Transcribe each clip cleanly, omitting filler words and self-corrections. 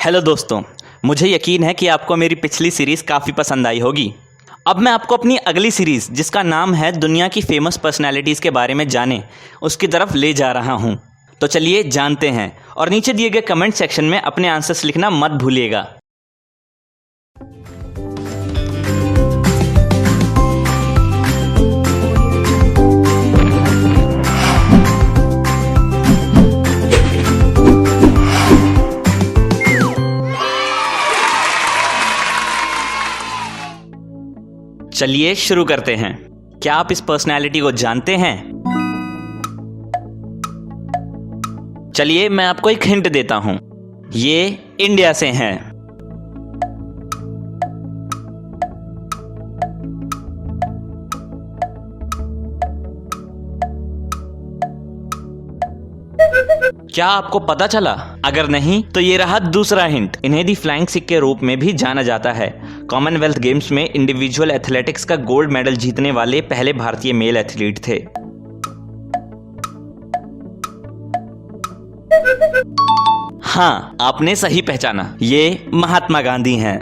Hello दोस्तों, मुझे यकीन है कि आपको मेरी पिछली सीरीज़ काफ़ी पसंद आई होगी। अब मैं आपको अपनी अगली सीरीज़, जिसका नाम है दुनिया की फेमस पर्सनैलिटीज़ के बारे में जानें, उसकी तरफ ले जा रहा हूं। तो चलिए जानते हैं, और नीचे दिए गए कमेंट सेक्शन में अपने आंसर्स लिखना मत भूलिएगा। चलिए शुरू करते हैं। क्या आप इस पर्सनैलिटी को जानते हैं? चलिए मैं आपको एक हिंट देता हूं, ये इंडिया से हैं। क्या आपको पता चला? अगर नहीं तो ये रहा दूसरा हिंट। इन्हें दी फ्लाइंग सिख के रूप में भी जाना जाता है। कॉमनवेल्थ गेम्स में इंडिविजुअल एथलेटिक्स का गोल्ड मेडल जीतने वाले पहले भारतीय मेल एथलीट थे। हाँ, आपने सही पहचाना, ये महात्मा गांधी हैं।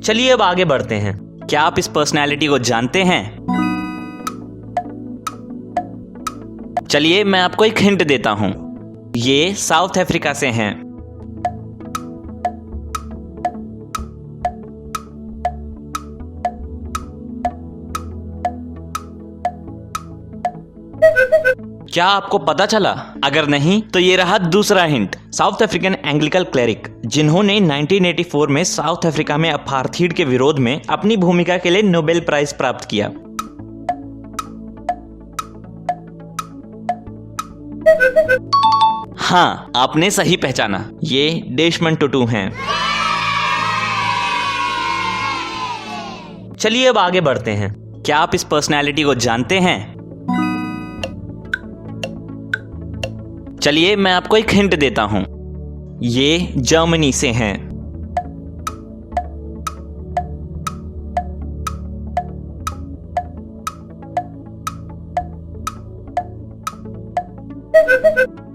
चलिए अब आगे बढ़ते हैं। क्या आप इस पर्सनैलिटी को जानते हैं? चलिए मैं आपको एक हिंट देता हूं, ये साउथ अफ्रीका से हैं। क्या आपको पता चला? अगर नहीं तो ये रहा दूसरा hint. South African Anglican cleric, जिन्होंने 1984 में साउथ अफ्रीका में अपार्थीड के विरोध में अपनी भूमिका के लिए नोबेल प्राइज प्राप्त किया। हाँ, आपने सही पहचाना, ये डेशमंड टुटू हैं। चलिए अब आगे बढ़ते हैं। क्या आप इस पर्सनैलिटी को जानते हैं? चलिए मैं आपको एक हिंट देता हूं, ये जर्मनी से हैं।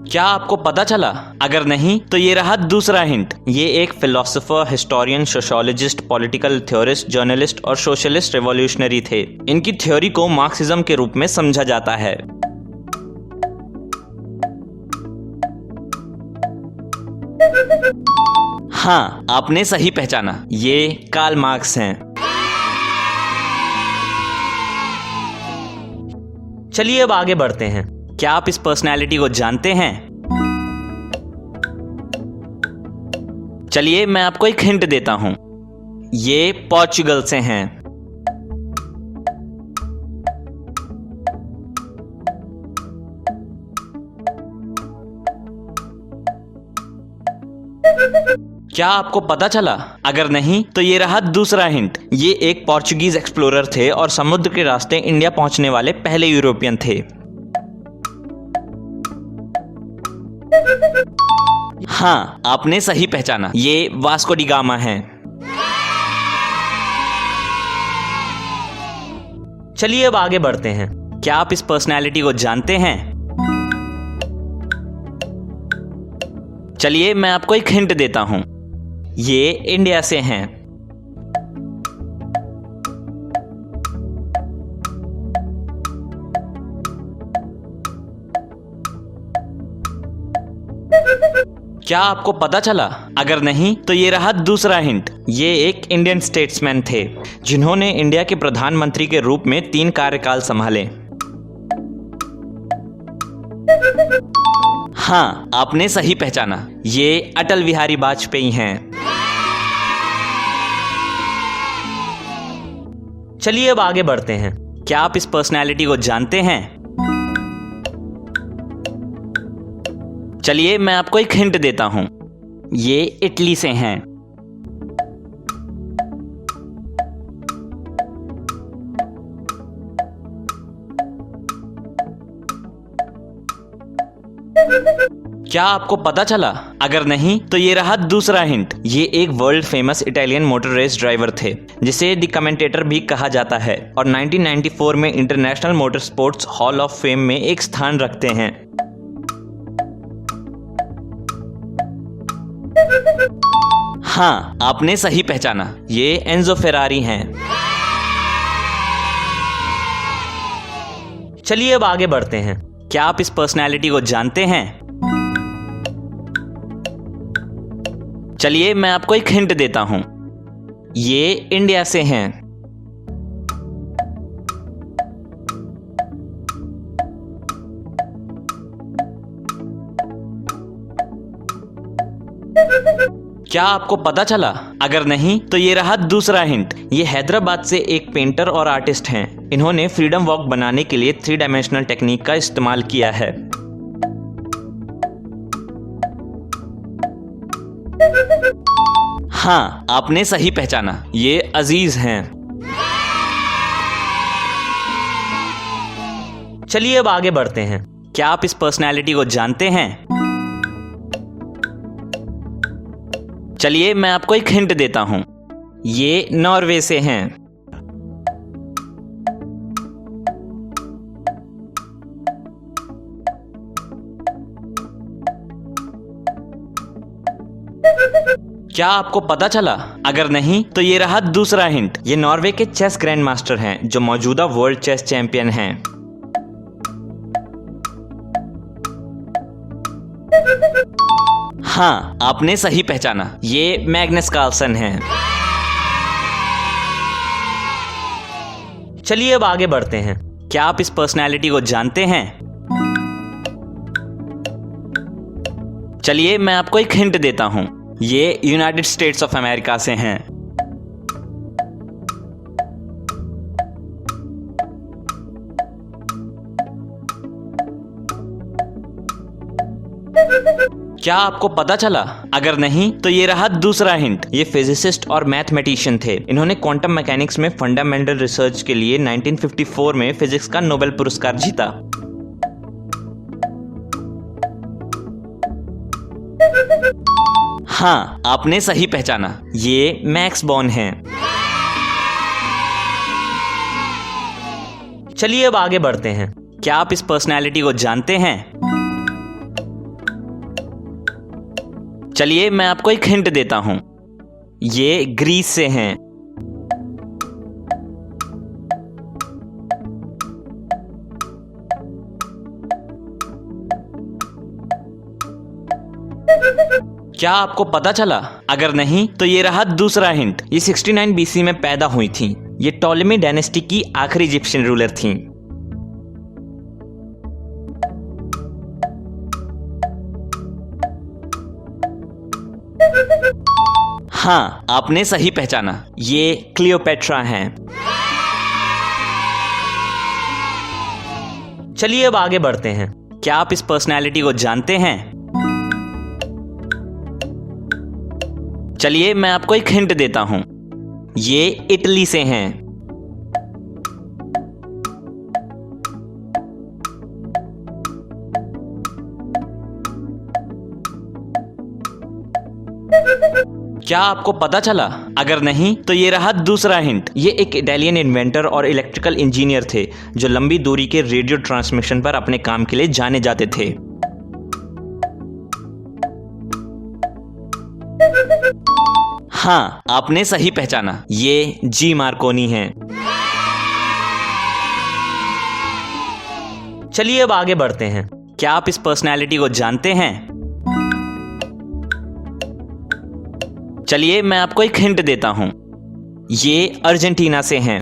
क्या आपको पता चला? अगर नहीं तो ये रहा दूसरा हिंट। ये एक philosopher, historian, sociologist, political theorist, journalist और सोशलिस्ट रेवोल्यूशनरी थे। इनकी थ्योरी को मार्क्सिज्म के रूप में समझा जाता है। हाँ, आपने सही पहचाना, ये कार्ल मार्क्स हैं। चलिए अब आगे बढ़ते हैं। क्या आप इस पर्सनैलिटी को जानते हैं? चलिए मैं आपको एक हिंट देता हूं, ये पोर्चुगल से हैं। क्या आपको पता चला? अगर नहीं तो ये रहा दूसरा हिंट। ये एक पोर्चुगीज एक्सप्लोरर थे और समुद्र के रास्ते इंडिया पहुंचने वाले पहले यूरोपियन थे। हाँ, आपने सही पहचाना, ये वास्को डी गामा हैं। चलिए अब आगे बढ़ते हैं। क्या आप इस पर्सनैलिटी को जानते हैं? चलिए मैं आपको एक हिंट देता हूं, ये इंडिया से हैं। क्या आपको पता चला? अगर नहीं तो ये रहा दूसरा हिंट। ये एक इंडियन स्टेट्समैन थे, जिन्होंने इंडिया के प्रधानमंत्री के रूप में 3 कार्यकाल संभाले। हाँ, आपने सही पहचाना, ये अटल बिहारी वाजपेयी हैं। चलिए अब आगे बढ़ते हैं। क्या आप इस पर्सनैलिटी को जानते हैं? चलिए मैं आपको एक हिंट देता हूं, ये इटली से हैं। क्या आपको पता चला? अगर नहीं तो ये रहा दूसरा हिंट। ये एक world famous Italian motor race driver थे, जिसे द कमेंटेटर भी कहा जाता है, और 1994 में international motor sports hall of fame में एक स्थान रखते हैं। हाँ, आपने सही पहचाना, ये एंजो फेरारी हैं। चलिए अब आगे बढ़ते हैं। क्या आप इस पर्सनैलिटी को जानते हैं? चलिए मैं आपको एक हिंट देता हूं, ये इंडिया से हैं। क्या आपको पता चला? अगर नहीं तो ये रहा दूसरा हिंट। ये हैदराबाद से एक पेंटर और आर्टिस्ट हैं। इन्होंने फ्रीडम वॉक बनाने के लिए 3 डायमेंशनल टेक्निक का इस्तेमाल किया है। हाँ, आपने सही पहचाना, ये अजीज हैं। चलिए अब आगे बढ़ते हैं। क्या आप इस पर्सनैलिटी को जानते हैं? चलिए मैं आपको एक हिंट देता हूं, ये नॉर्वे से हैं। क्या आपको पता चला? अगर नहीं तो ये रहा दूसरा हिंट। ये नॉर्वे के चेस ग्रैंड मास्टर हैं, जो मौजूदा वर्ल्ड चेस चैंपियन हैं। हाँ, आपने सही पहचाना, ये मैग्नस कार्लसन हैं। चलिए अब आगे बढ़ते हैं। क्या आप इस पर्सनैलिटी को जानते हैं? चलिए मैं आपको एक हिंट देता हूं, ये यूनाइटेड स्टेट्स ऑफ अमेरिका से हैं। क्या आपको पता चला? अगर नहीं तो ये रहा दूसरा हिंट। ये फिजिसिस्ट और मैथमेटिशियन थे। इन्होंने क्वांटम मैकेनिक्स में फंडामेंटल रिसर्च के लिए 1954 में फिजिक्स का नोबेल पुरस्कार जीता। हाँ, आपने सही पहचाना, ये मैक्स बॉर्न हैं। चलिए अब आगे बढ़ते हैं। क्या आप इस पर्सनैलिटी को जानते हैं? चलिए मैं आपको एक हिंट देता हूं, ये ग्रीस से हैं। क्या आपको पता चला? अगर नहीं तो ये रहा दूसरा हिंट। ये 69 BC में पैदा हुई थीं। ये टॉलेमी डायनेस्टी की आखिरी इजिप्शियन रूलर थीं। हाँ, आपने सही पहचाना, ये क्लियोपेट्रा हैं। चलिए अब आगे बढ़ते हैं। क्या आप इस पर्सनैलिटी को जानते हैं? चलिए मैं आपको एक हिंट देता हूं, ये इटली से हैं। क्या आपको पता चला? अगर नहीं तो ये रहा दूसरा हिंट। ये एक इटालियन इन्वेंटर और इलेक्ट्रिकल इंजीनियर थे, जो लंबी दूरी के रेडियो ट्रांसमिशन पर अपने काम के लिए जाने जाते थे। हाँ, आपने सही पहचाना, ये जी मार्कोनी हैं। चलिए अब आगे बढ़ते हैं। क्या आप इस पर्सनैलिटी को जानते हैं? चलिए मैं आपको एक हिंट देता हूं, ये अर्जेंटीना से हैं।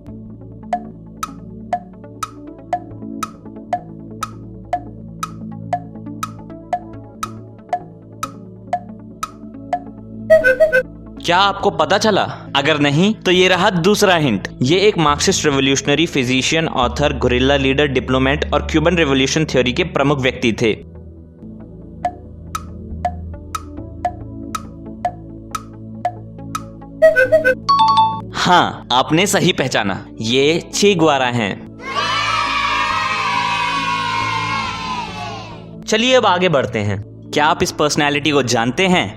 क्या आपको पता चला? अगर नहीं तो ये रहा दूसरा हिंट। ये एक Marxist revolutionary physician, author, guerrilla leader, diplomat और क्यूबन रेवोल्यूशन थ्योरी के प्रमुख व्यक्ति थे। हाँ, आपने सही पहचाना, ये चे गुवारा हैं। चलिए अब आगे बढ़ते हैं। क्या आप इस पर्सनैलिटी को जानते हैं?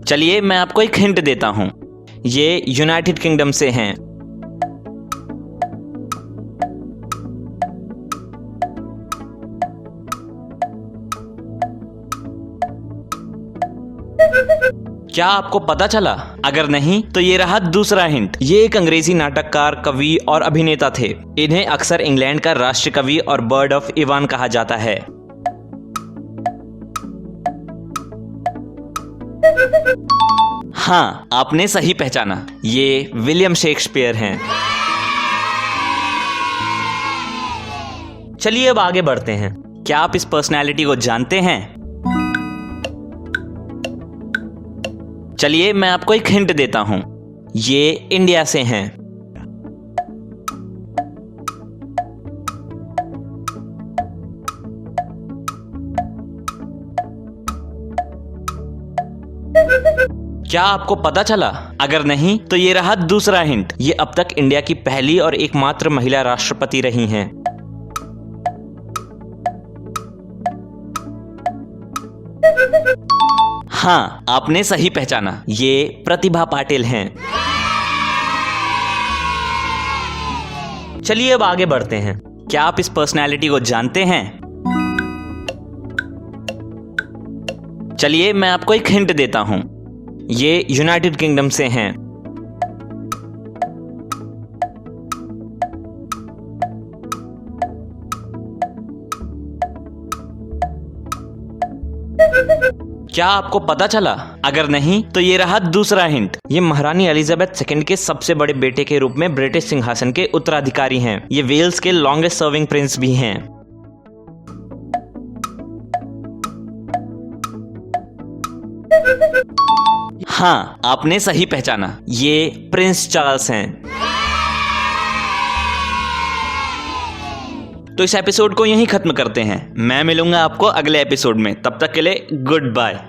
चलिए मैं आपको एक हिंट देता हूं, ये यूनाइटेड किंगडम से हैं। क्या आपको पता चला? अगर नहीं तो ये रहा दूसरा हिंट। ये एक अंग्रेजी नाटककार, कवि और अभिनेता थे। इन्हें अक्सर इंग्लैंड का राष्ट्र कवि और बर्ड ऑफ इवान कहा जाता है। हाँ, आपने सही पहचाना, ये विलियम शेक्सपियर हैं। चलिए अब आगे बढ़ते हैं। क्या आप इस पर्सनैलिटी को जानते हैं? चलिए मैं आपको एक हिंट देता हूं। ये इंडिया से हैं। क्या आपको पता चला? अगर नहीं तो ये रहा दूसरा हिंट। ये अब तक इंडिया की पहली और एकमात्र महिला राष्ट्रपति रही हैं। हाँ, आपने सही पहचाना, ये प्रतिभा पाटिल हैं। चलिए अब आगे बढ़ते हैं। क्या आप इस पर्सनैलिटी को जानते हैं? चलिए मैं आपको एक हिंट देता हूं। ये यूनाइटेड किंगडम से हैं। क्या आपको पता चला? अगर नहीं तो ये रहा दूसरा हिंट। ये महारानी एलिजाबेथ सेकंड के सबसे बड़े बेटे के रूप में ब्रिटिश सिंहासन के उत्तराधिकारी हैं। ये वेल्स के लॉन्गेस्ट सर्विंग प्रिंस भी हैं। हाँ, आपने सही पहचाना, ये प्रिंस चार्ल्स हैं। तो इस एपिसोड को यहीं खत्म करते हैं। मैं मिलूंगा आपको अगले एपिसोड में। तब तक के लिए गुड बाय।